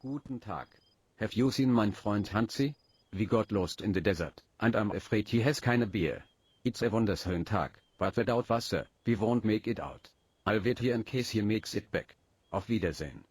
Guten Tag. Have you seen my friend Hansi? We got lost in the desert, and I'm afraid he has keine beer. It's a wonderschönen Tag, but without Wasser, we won't make it out. I'll wait here in case he makes it back. Auf Wiedersehen.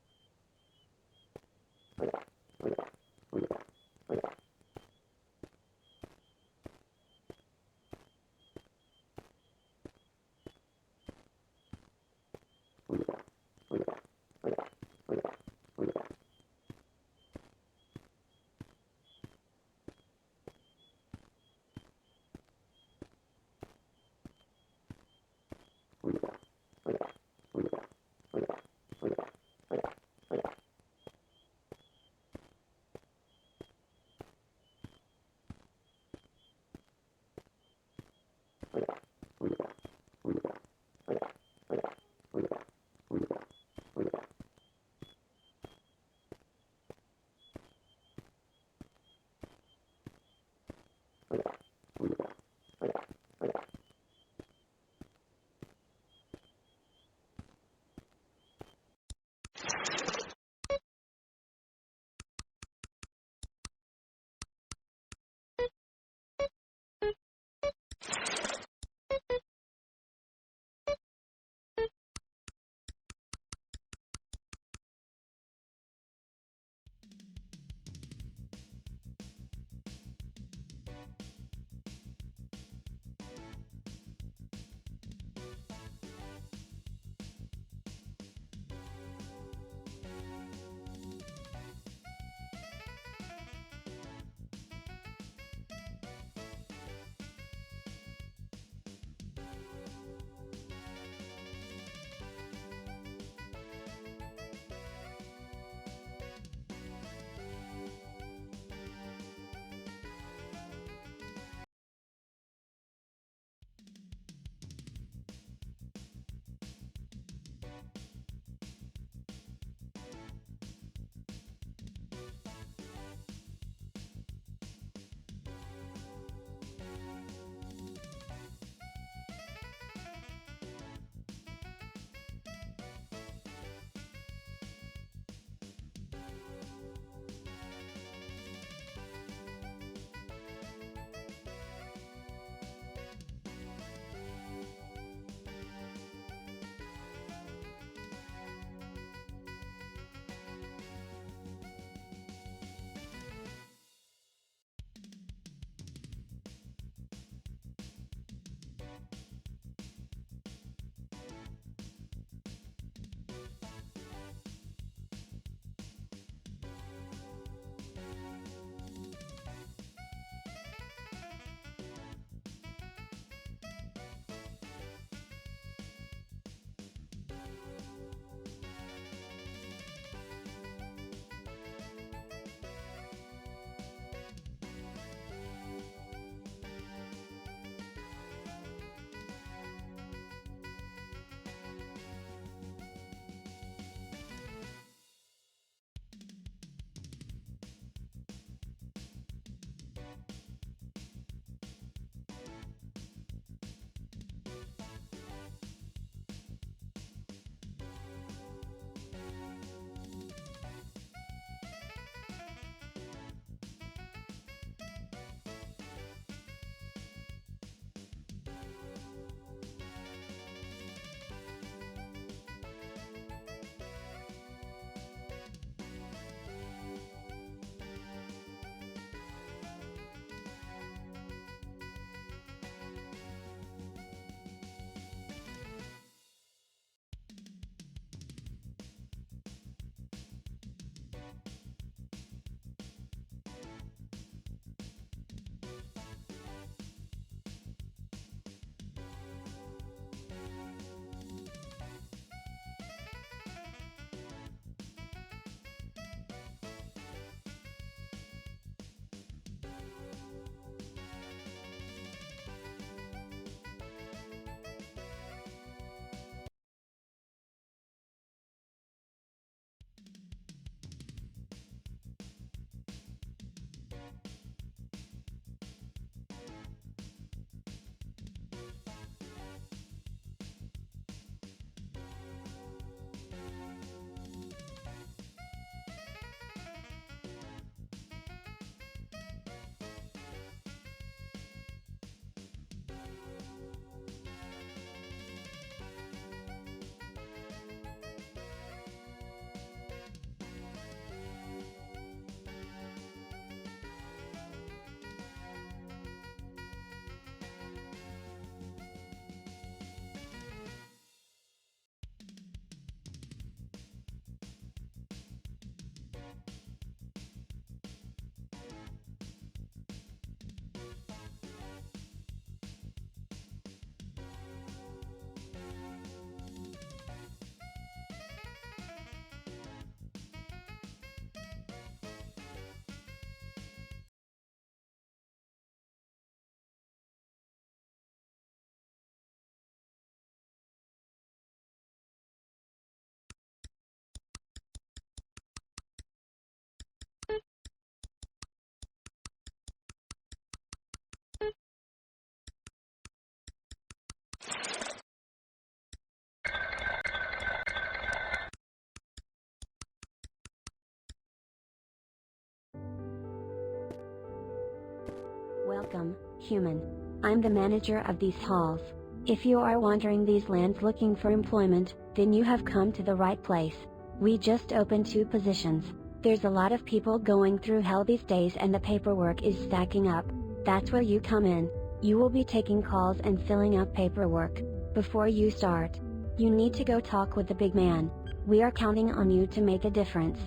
Welcome, human. I'm the manager of these halls. If you are wandering these lands looking for employment, then you have come to the right place. We just opened 2 positions. There's a lot of people going through hell these days and the paperwork is stacking up. That's where you come in. You will be taking calls and filling out paperwork. Before you start, you need to go talk with the big man. We are counting on you to make a difference.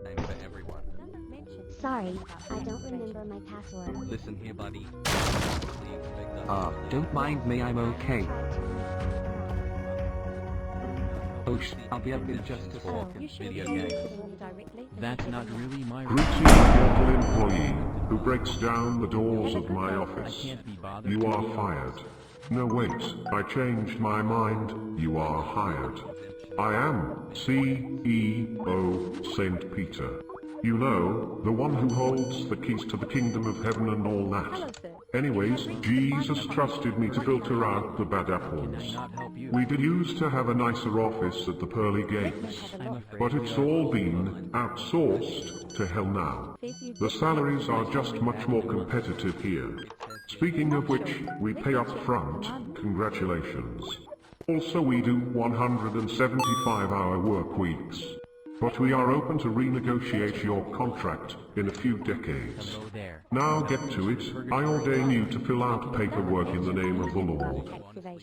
For everyone. Sorry, I don't remember my password. Listen here, buddy. Don't mind me, I'm okay. Oh, I'll be up in just a second. Video games. That's not really my Greetings, mortal employee who breaks down the doors of my office. can't be bothered. You are fired. No, wait, I changed my mind. You are hired. I am CEO Saint Peter. You know, the one who holds the keys to the kingdom of heaven and all that. Anyways, Jesus trusted me to filter out the bad apples. We did used to have a nicer office at the pearly gates, but it's all been outsourced to hell now. The salaries are just much more competitive here. Speaking of which, we pay up front. Congratulations. Also, we do 175-hour work weeks. But we are open to renegotiate your contract in a few decades. Now get to it. I ordain you to fill out paperwork in the name of the Lord.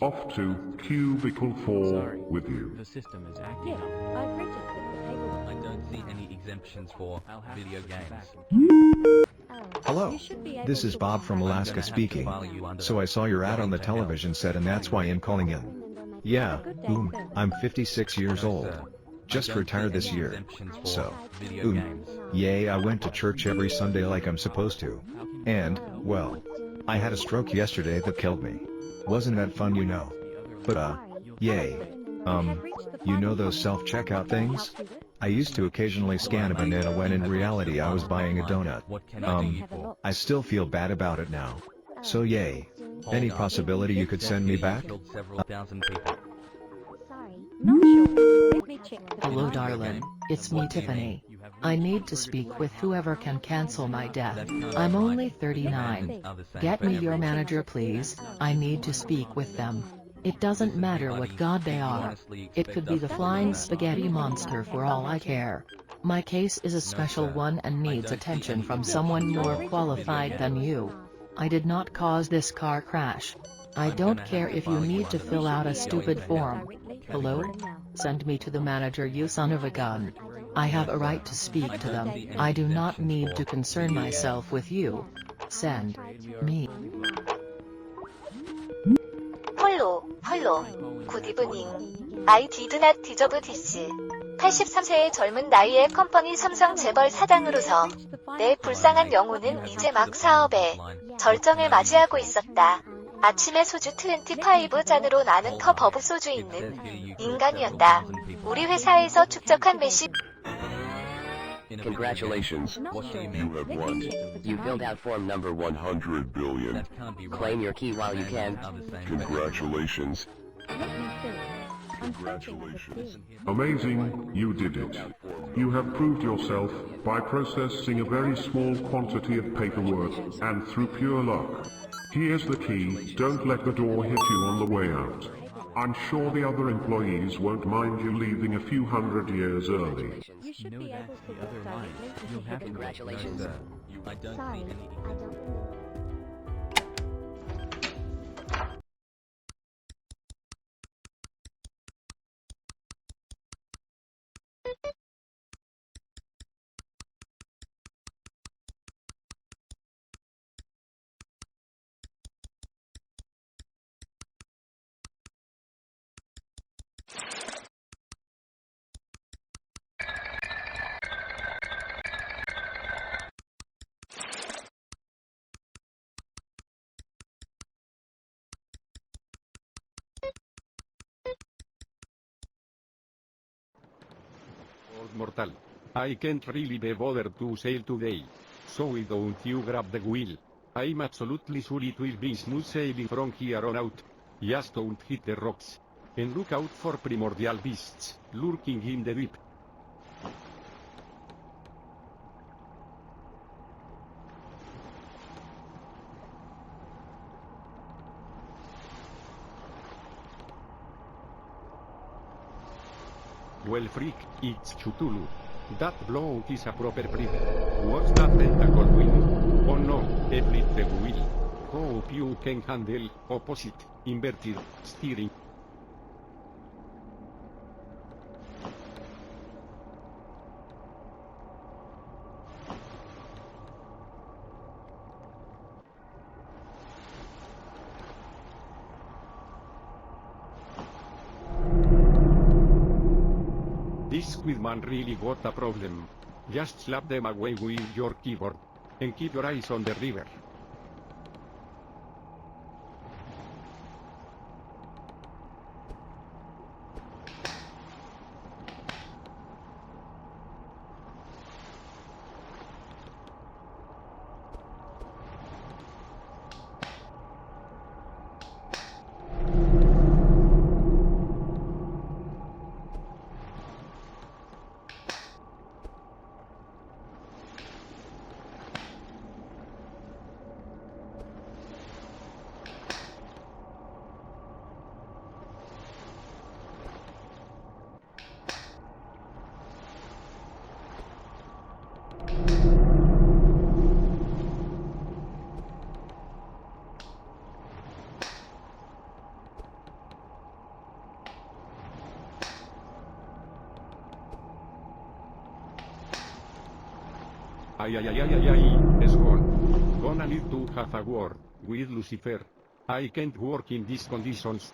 Off to Cubicle 4 with you. The system is acting. I don't see any exemptions for video games. Hello, this is Bob from Alaska speaking. So I saw your ad on the television set and that's why I'm calling in. Yeah, I'm 56 years old. Just retired this year. So, yay, I went to church every Sunday like I'm supposed to. And, well, I had a stroke yesterday that killed me. Wasn't that fun, you know? But, yay. You know those self-checkout things? I used to occasionally scan a banana when in reality I was buying a donut. I still feel bad about it now. So yay. Any possibility you could send me back? Hello darling, it's me Tiffany. I need to speak with whoever can cancel my debt. I'm only 39. Get me your manager please, I need to speak with them. It doesn't matter what god they are. It could be the flying spaghetti monster for all I care. My case is a special one and needs attention from someone more qualified than you. I did not cause this car crash. I don't care if you need to fill out a stupid form. Hello? Send me to the manager, you son of a gun. I have a right to speak to them. I do not need to concern myself with you. Send me. 헐로. Good evening. I did not deserve this. 83세의 젊은 나이에 컴퍼니 삼성 재벌 사장으로서 내 불쌍한 영혼은 이제 막 사업의 절정을 맞이하고 있었다. 아침에 소주 25잔으로 나는 컵 오브 소주 있는 인간이었다. 우리 회사에서 축적한 매시. Congratulations. You have won. You filled out form number 100 billion. Claim your key while you can. Congratulations. Congratulations. Amazing, you did it. You have proved yourself by processing a very small quantity of paperwork and through pure luck. Here's the key, don't let the door hit you on the way out. I'm sure the other employees won't mind you leaving a few hundred years early. You should be able to the other line. You'll have to Congratulations. I don't see any. Old mortal. I can't really be bothered to sail today. So why don't you grab the wheel? I'm absolutely sure it will be smooth sailing from here on out. Just don't hit the rocks. And look out for primordial beasts, lurking in the deep. Well freak, it's Cthulhu. That bloke is a proper prick. What's that tentacle wheel? Oh no, a flit the wheel. Hope you can handle, opposite, inverted, steering. This Squidman really got a problem. Just slap them away with your keyboard. And keep your eyes on the river. Ay, it's gone. Gonna need to have a word with Lucifer. I can't work in these conditions.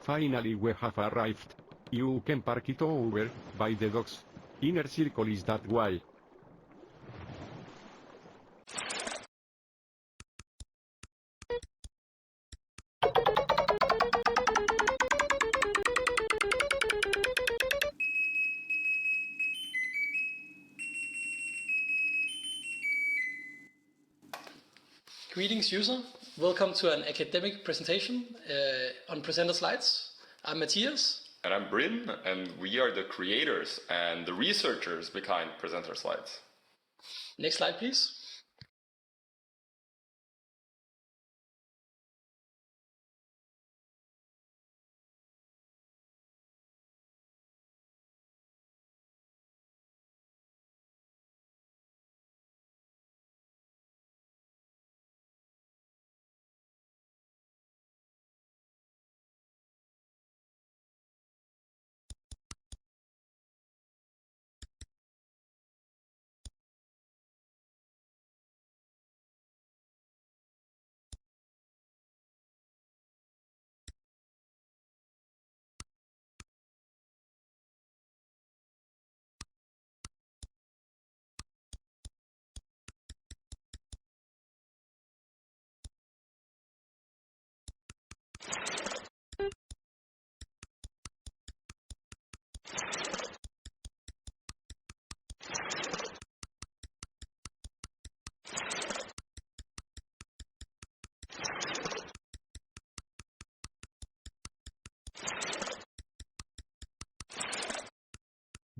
Finally we have arrived. You can park it over by the docks. Inner circle is that way. Greetings user, welcome to an academic presentation on presenter slides. I'm Matthias. And I'm Bryn, and we are the creators and the researchers behind presenter slides. Next slide please.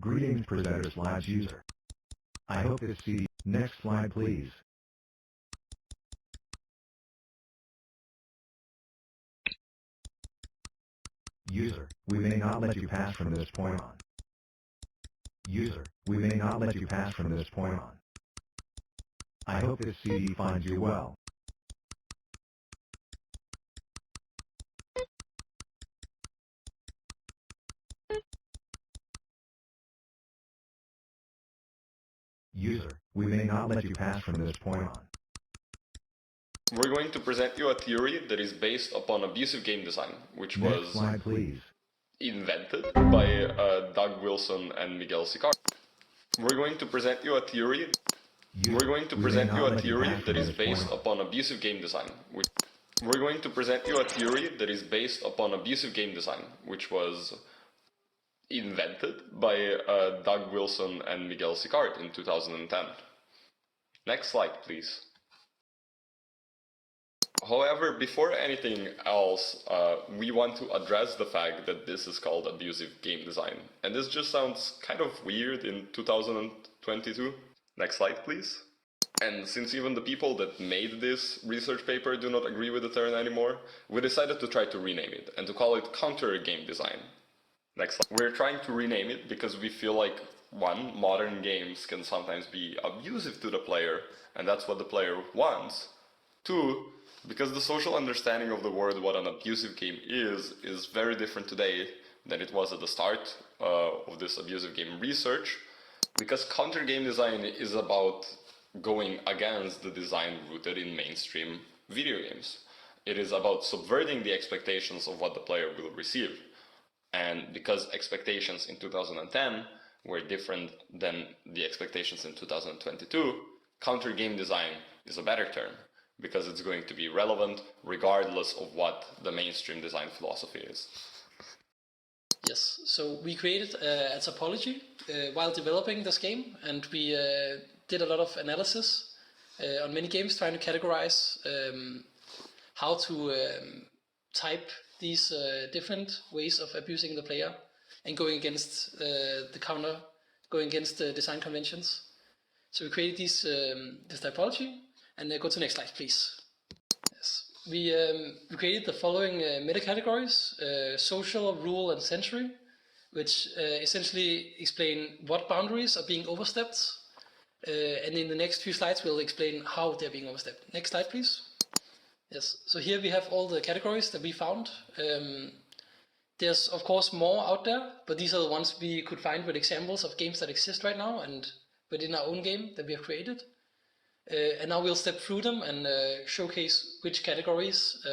Greetings presenter slides user. I hope to see. Next slide please. User, we may not let you pass from this point on. User, we may not let you pass from this point on. I hope this CD finds you well. User, we may not let you pass from this point on. We're going to present you a theory that is based upon abusive game design, which Next was slide, please. invented by Doug Wilson and Miguel Sicard. We're going to present you a theory. We're going to present you a theory that is based upon abusive game design. We're going to present you a theory that is based upon abusive game design, which was invented by Doug Wilson and Miguel Sicard in 2010. Next slide, please. However, before anything else, we want to address the fact that this is called abusive game design. And this just sounds kind of weird in 2022. Next slide, please. And since even the people that made this research paper do not agree with the term anymore, we decided to try to rename it and to call it counter game design. Next slide. We're trying to rename it because we feel like, one, modern games can sometimes be abusive to the player, and that's what the player wants. Two, because the social understanding of the word what an abusive game is very different today than it was at the start of this abusive game research, because counter game design is about going against the design rooted in mainstream video games. It is about subverting the expectations of what the player will receive. And because expectations in 2010 were different than the expectations in 2022, counter game design is a better term, because it's going to be relevant regardless of what the mainstream design philosophy is. Yes, so we created a topology while developing this game, and we did a lot of analysis on many games trying to categorize how to type these different ways of abusing the player and going against going against the design conventions. So we created this typology, and go to the next slide, please. Yes. We created the following meta categories: social, rule, and century, which essentially explain what boundaries are being overstepped. And in the next few slides, we'll explain how they're being overstepped. Next slide, please. Yes, so here we have all the categories that we found. There's of course more out there, but these are the ones we could find with examples of games that exist right now and within our own game that we have created. And now we'll step through them and showcase which categories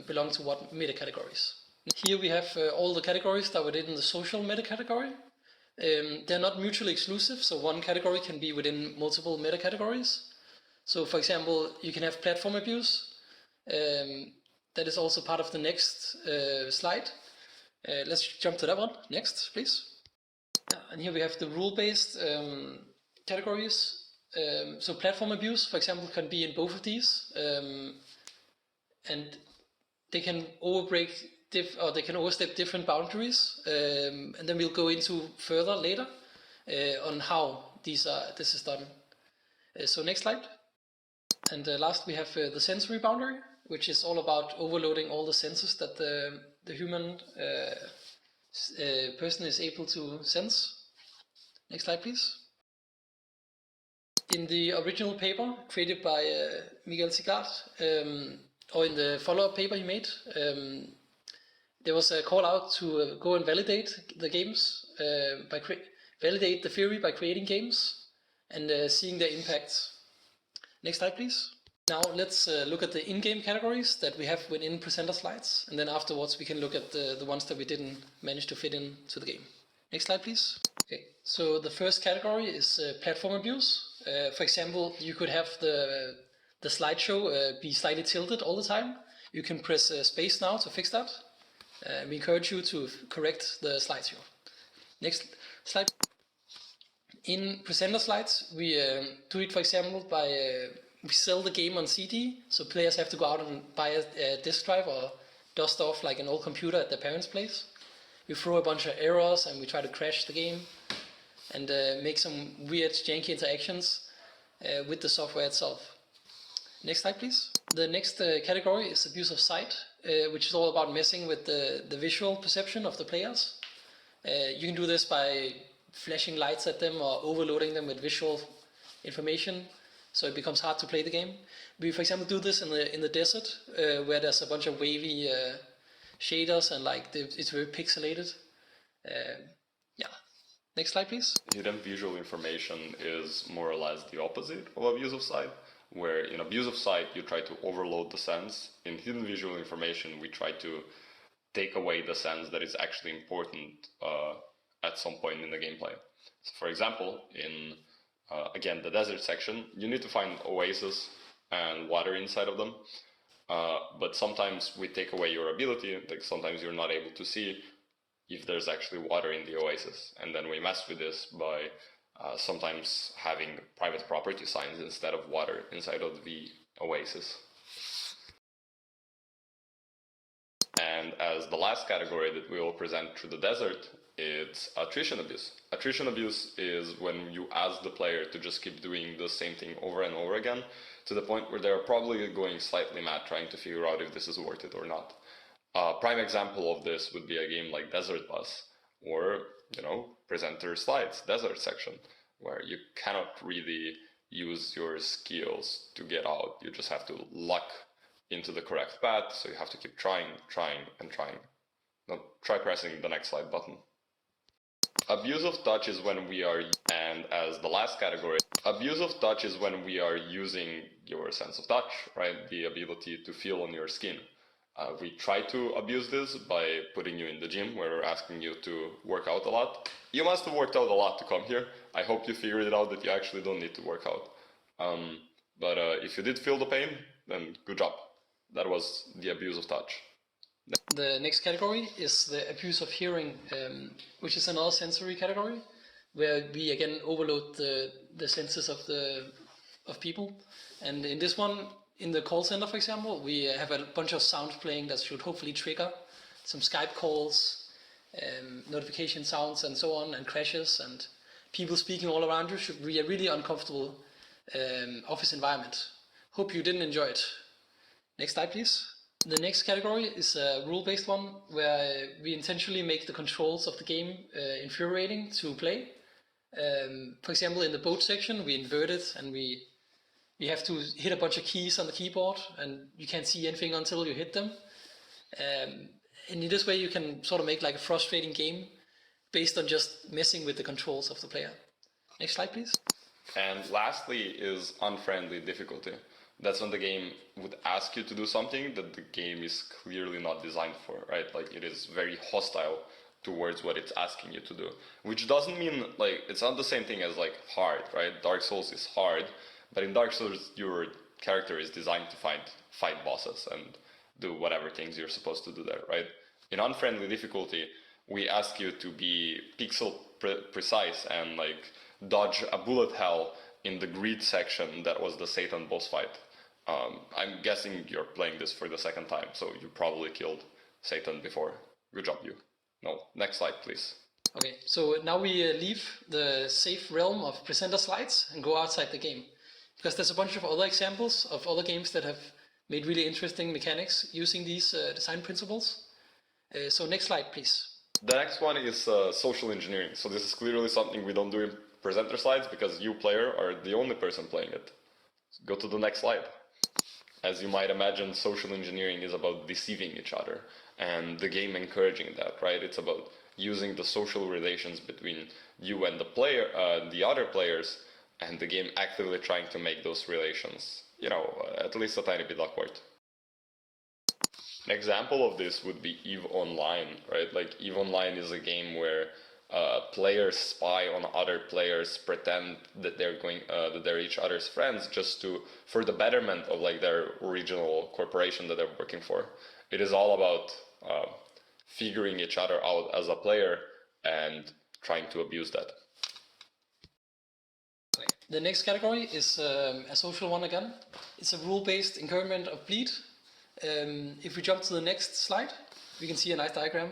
belong to what meta categories. Here we have all the categories that were within the social meta category. They're not mutually exclusive, so one category can be within multiple meta categories. So for example, you can have platform abuse. That is also part of the next slide. Let's jump to that one. Next, please. And here we have the rule-based categories. So platform abuse, for example, can be in both of these, and they can they can overstep different boundaries, and then we'll go into further later on how this is done. So next slide. And last we have the sensory boundary, which is all about overloading all the senses that the human person is able to sense. Next slide, please. In the original paper created by Miguel Sigart, or in the follow-up paper he made, there was a call out to go and validate the games, validate the theory by creating games and seeing their impacts. Next slide, please. Now let's look at the in-game categories that we have within presenter slides, and then afterwards we can look at the ones that we didn't manage to fit into the game. Next slide, please. Okay, so the first category is platform abuse. For example, you could have the slideshow be slightly tilted all the time. You can press space now to fix that. We encourage you to correct the slideshow. Next slide. In presenter slides, we do it, for example, by we sell the game on CD, so players have to go out and buy a disk drive or dust off like an old computer at their parents' place. We throw a bunch of errors and we try to crash the game and make some weird janky interactions with the software itself. Next slide, please. The next category is abuse of sight, which is all about messing with the visual perception of the players. You can do this by flashing lights at them or overloading them with visual information, so it becomes hard to play the game. We, for example, do this in the desert, where there's a bunch of wavy shaders and it's very pixelated. Yeah. Next slide, please. Hidden visual information is more or less the opposite of abuse of sight, where in abuse of sight you try to overload the sense. In hidden visual information we try to take away the sense that is actually important at some point in the gameplay. So for example, in again the desert section, you need to find oases and water inside of them, but sometimes we take away your ability, like sometimes you're not able to see if there's actually water in the oasis, and then we mess with this by sometimes having private property signs instead of water inside of the oasis. And as the last category that we will present through the desert, it's attrition abuse. Attrition abuse is when you ask the player to just keep doing the same thing over and over again, to the point where they're probably going slightly mad trying to figure out if this is worth it or not. A prime example of this would be a game like Desert Bus, or, presenter slides, desert section, where you cannot really use your skills to get out. You just have to luck into the correct path, so you have to keep trying, and trying. Now try pressing the next slide button. Abuse of touch is when we are, and as the last category, abuse of touch is when we are using your sense of touch, right? The ability to feel on your skin. We try to abuse this by putting you in the gym, where we're asking you to work out a lot. You must have worked out a lot to come here. I hope you figured it out that you actually don't need to work out. But if you did feel the pain, then good job. That was the abuse of touch. The next category is the abuse of hearing, which is another sensory category, where we again overload the senses of people. And in this one, in the call center, for example, we have a bunch of sounds playing that should hopefully trigger some Skype calls, notification sounds and so on, and crashes, and people speaking all around you should be a really uncomfortable office environment. Hope you didn't enjoy it. Next slide, please. The next category is a rule-based one, where we intentionally make the controls of the game infuriating to play. For example, in the boat section, we invert it, and we have to hit a bunch of keys on the keyboard, and you can't see anything until you hit them. And in this way, you can sort of make like a frustrating game based on just messing with the controls of the player. Next slide, please. And lastly is unfriendly difficulty. That's when the game would ask you to do something that the game is clearly not designed for, right? Like, it is very hostile towards what it's asking you to do. Which doesn't mean, like, it's not the same thing as, like, hard, right? Dark Souls is hard, but in Dark Souls, your character is designed to fight bosses and do whatever things you're supposed to do there, right? In unfriendly difficulty, we ask you to be pixel precise and, like, dodge a bullet hell in the greed section that was the Satan boss fight. I'm guessing you're playing this for the second time, so you probably killed Satan before. Good job, you. No, next slide, please. Okay, so now we leave the safe realm of presenter slides and go outside the game. Because there's a bunch of other examples of other games that have made really interesting mechanics using these design principles. So next slide, please. The next one is social engineering. So this is clearly something we don't do in presenter slides because you, player, are the only person playing it. Go to the next slide. As you might imagine, social engineering is about deceiving each other, and the game encouraging that, right? It's about using the social relations between you and the player, the other players, and the game actively trying to make those relations, at least a tiny bit awkward. An example of this would be EVE Online, right? Like, EVE Online is a game where players spy on other players, pretend that they're each other's friends, just for the betterment of like their original corporation that they're working for. It is all about figuring each other out as a player and trying to abuse that. The next category is a social one again. It's a rule-based encouragement of bleed. If we jump to the next slide, we can see a nice diagram.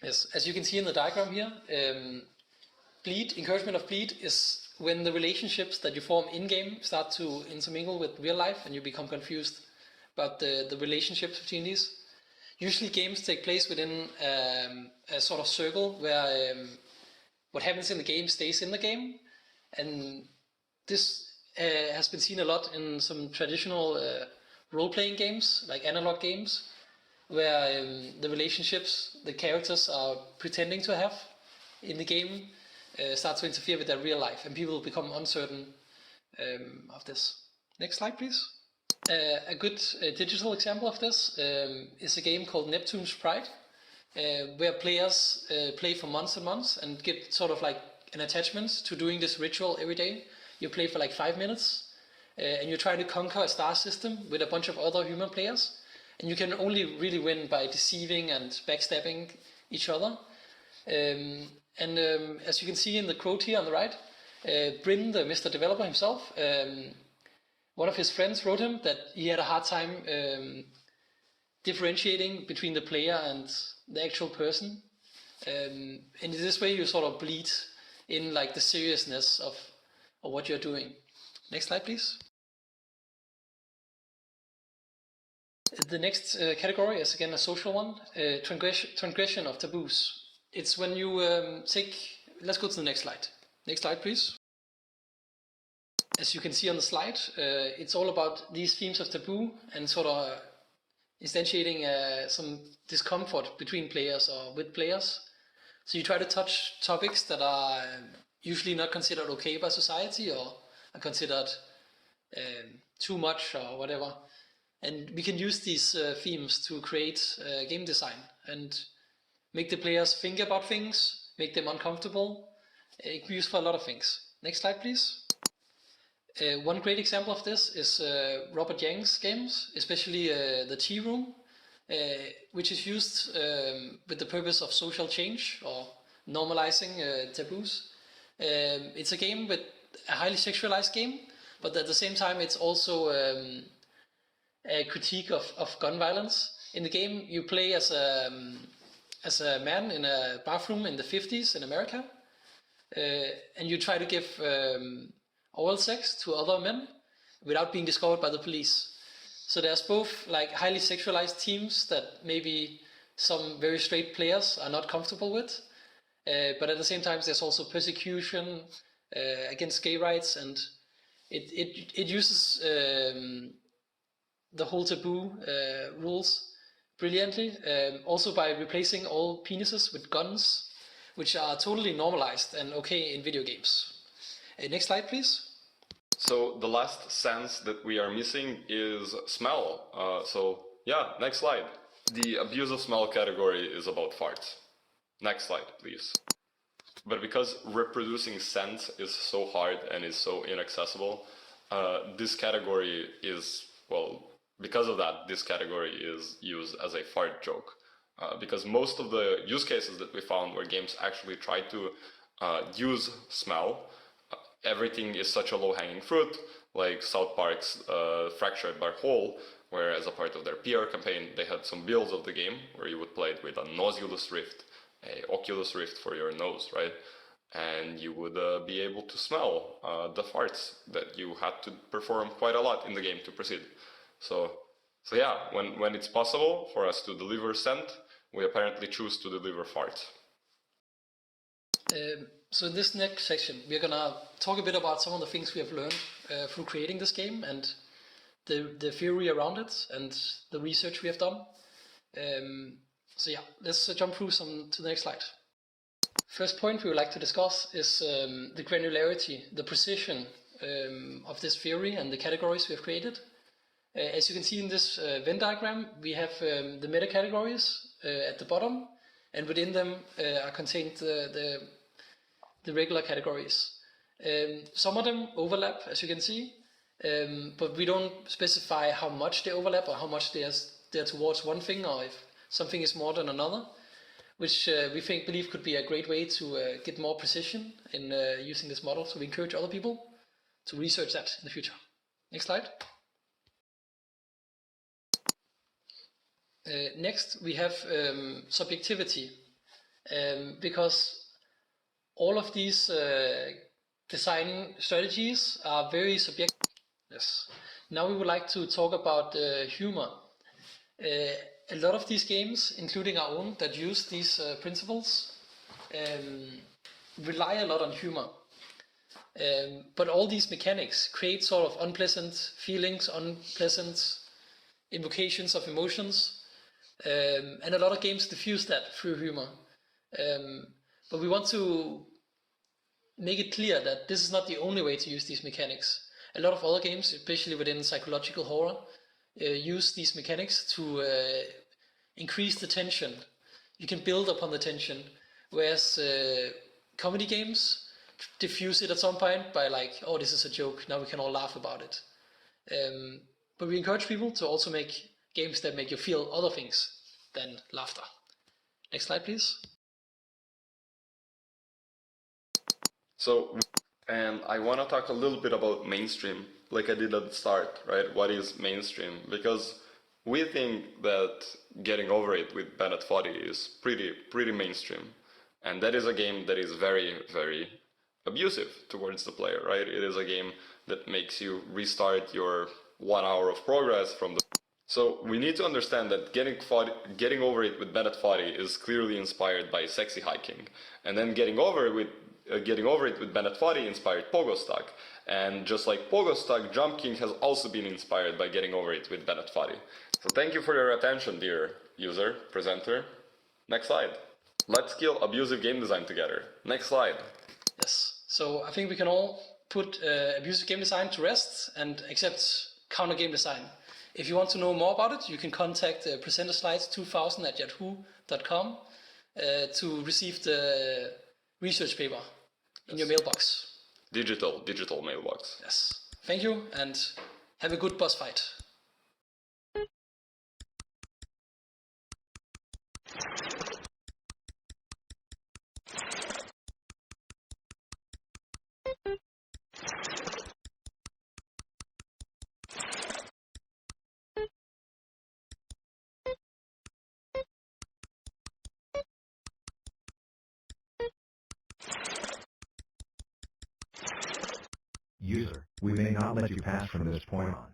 Yes, as you can see in the diagram here, encouragement of bleed is when the relationships that you form in-game start to intermingle with real life and you become confused about the relationships between these. Usually games take place within a sort of circle where what happens in the game stays in the game, and this has been seen a lot in some traditional role-playing games, like analog games, where the relationships the characters are pretending to have in the game start to interfere with their real life, and people become uncertain of this. Next slide, please. A good digital example of this is a game called Neptune's Pride, where players play for months and months and get sort of like an attachment to doing this ritual every day. You play for like 5 minutes and you're trying to conquer a star system with a bunch of other human players. And you can only really win by deceiving and backstabbing each other. As you can see in the quote here on the right, Bryn, the Mr. Developer himself, one of his friends wrote him that he had a hard time differentiating between the player and the actual person. And in this way, you sort of bleed in like the seriousness of what you're doing. Next slide, please. The next category is again a social one, transgression of taboos. It's when you let's go to the next slide. Next slide, please. As you can see on the slide, it's all about these themes of taboo and sort of instantiating some discomfort between players or with players. So you try to touch topics that are usually not considered okay by society or are considered too much or whatever. And we can use these themes to create game design and make the players think about things, make them uncomfortable. It can be used for a lot of things. Next slide, please. One great example of this is Robert Yang's games, especially the Tea Room, which is used with the purpose of social change or normalizing taboos. It's a game with a highly sexualized game, but at the same time it's also a critique of gun violence. In the game you play as a man in a bathroom in the 50s in America, and you try to give oral sex to other men without being discovered by the police. So there's both like highly sexualized themes that maybe some very straight players are not comfortable with, but at the same time there's also persecution against gay rights, and it uses the whole taboo rules brilliantly, also by replacing all penises with guns, which are totally normalized and okay in video games. Next slide, please. So the last sense that we are missing is smell. So yeah, next slide. The abuse of smell category is about farts. Next slide, please. But because reproducing scent is so hard and is so inaccessible, this category is, well, because of that, this category is used as a fart joke. Because most of the use cases that we found where games actually try to use smell, everything is such a low-hanging fruit, like South Park's Fractured But Whole, where as a part of their PR campaign, they had some builds of the game where you would play it with a Nosulus Rift, a Oculus Rift for your nose, right? And you would be able to smell the farts that you had to perform quite a lot in the game to proceed. So yeah, when it's possible for us to deliver scent, we apparently choose to deliver farts. So in this next section, we're gonna talk a bit about some of the things we have learned through creating this game and the theory around it and the research we have done. So yeah, let's jump through to the next slide. First point we would like to discuss is the granularity, the precision of this theory and the categories we have created. As you can see in this Venn diagram, we have the meta categories at the bottom, and within them are contained the regular categories. Some of them overlap, as you can see, but we don't specify how much they overlap or how much they're towards one thing, or if something is more than another, which we believe could be a great way to get more precision in using this model. So we encourage other people to research that in the future. Next slide. Next, we have subjectivity, because all of these design strategies are very subjective. Yes. Now we would like to talk about humor. A lot of these games, including our own, that use these principles, rely a lot on humor. But all these mechanics create sort of unpleasant feelings, unpleasant invocations of emotions, and a lot of games diffuse that through humor. But we want to make it clear that this is not the only way to use these mechanics. A lot of other games, especially within psychological horror, use these mechanics to increase the tension. You can build upon the tension, whereas comedy games diffuse it at some point by like, oh, this is a joke, now we can all laugh about it. But we encourage people to also make games that make you feel other things than laughter. Next slide, please. So, and I want to talk a little bit about mainstream, like I did at the start, right? What is mainstream? Because We think that Getting Over It with Bennett Foddy is pretty mainstream. And that is a game that is very, very abusive towards the player, right? It is a game that makes you restart your 1 hour of progress from the... So we need to understand that Getting Over It with Bennett Foddy is clearly inspired by Sexy Hiking. And then Getting Over It with Bennett Foddy inspired Pogo Stuck. And just like Pogo Stuck, Jump King has also been inspired by Getting Over It with Bennett Foddy. So thank you for your attention, dear user, presenter. Next slide. Let's kill abusive game design together. Next slide. Yes, so I think we can all put abusive game design to rest and accept counter game design. If you want to know more about it, you can contact presenterslides2000@yahoo.com to receive the research paper in your mailbox. Digital mailbox. Yes. Thank you and have a good boss fight. User, we may not let you pass from this point on.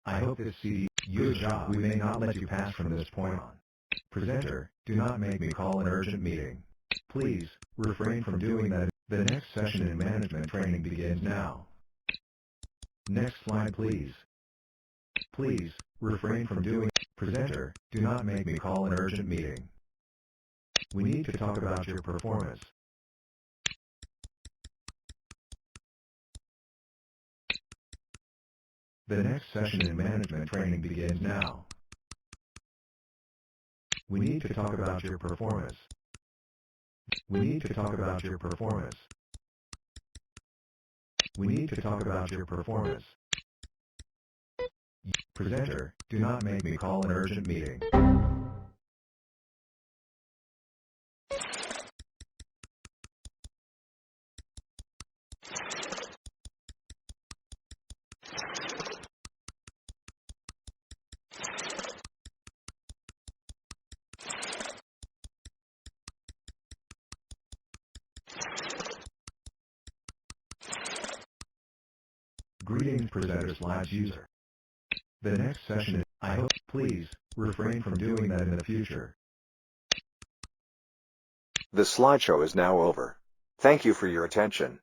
I hope this CD... User, we may not let you pass from this point on. Presenter, do not make me call an urgent meeting. Please, refrain from doing that. The next session in management training begins now. Next slide, please. Please, refrain from doing... Presenter, do not make me call an urgent meeting. We need to talk about your performance. The next session in management training begins now. We need to talk about your performance. We need to talk about your performance. We need to talk about your performance. Presenter, do not make me call an urgent meeting. Greetings, presenter slides user. The next session is... I hope... Please, refrain from doing that in the future. The slideshow is now over. Thank you for your attention.